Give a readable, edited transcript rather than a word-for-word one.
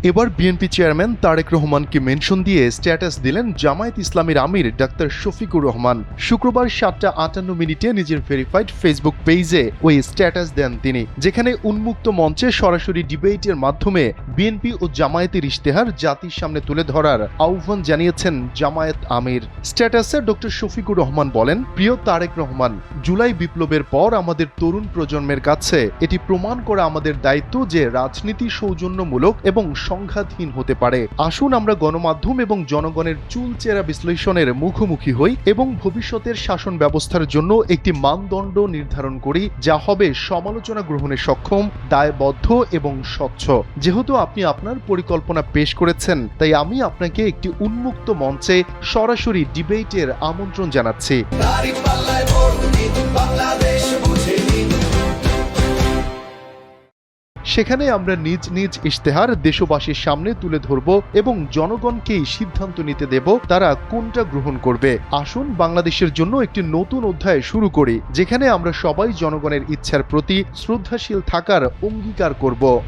এবার BNP chairman Tarique রহমানকে mention দিয়ে স্ট্যাটাস দিলেন জামায়াত ইসলামীর আমির ডাক্তার শফিকুর রহমান। শুক্রবার 7:58 নিজের ভেরিফাইড ফেসবুক পেজে ওই স্ট্যাটাস দেন তিনি, যেখানে উন্মুক্ত মঞ্চে সরাসরি ডিবেটের মাধ্যমে বিএনপি ও জামায়াতের ইশতেহার জাতির সামনে তুলে ধরার আহ্বান জানিয়েছেন জামায়াত আমির। স্ট্যাটাসে ডক্টর শফিকুর রহমান বলেন, প্রিয় তারেক রহমান, জুলাই বিপ্লবের পর আমাদের তরুণ প্রজন্মের কাছে এটি প্রমাণ করা আমাদের দায়িত্ব যে রাজনীতি সৌজন্যমূলক এবং সংঘাতহীন হতে পারে। আসুন আমরা গণমাধ্যম এবং জনগণের চুলচেরা বিশ্লেষণের মুখোমুখি হই এবং ভবিষ্যতের শাসন ব্যবস্থার জন্য একটি মানদণ্ড নির্ধারণ করি যা হবে সমালোচনা গ্রহণে সক্ষম, দায়বদ্ধ এবং স্বচ্ছ। যেহেতু আপনি আপনার পরিকল্পনা পেশ করেছেন, তাই আমি আপনাকে একটি উন্মুক্ত মঞ্চে সরাসরি ডিবেটের আমন্ত্রণ জানাচ্ছি। সেখানে আমরা নিজ নিজ ইশতেহার দেশবাসীর সামনে তুলে ধরব এবং জনগণকেই সিদ্ধান্ত নিতে দেব তারা কোনটা গ্রহণ করবে। আসুন বাংলাদেশের জন্য একটি নতুন অধ্যায় শুরু করি, যেখানে আমরা সবাই জনগণের ইচ্ছার প্রতি শ্রদ্ধাশীল থাকার অঙ্গীকার করব।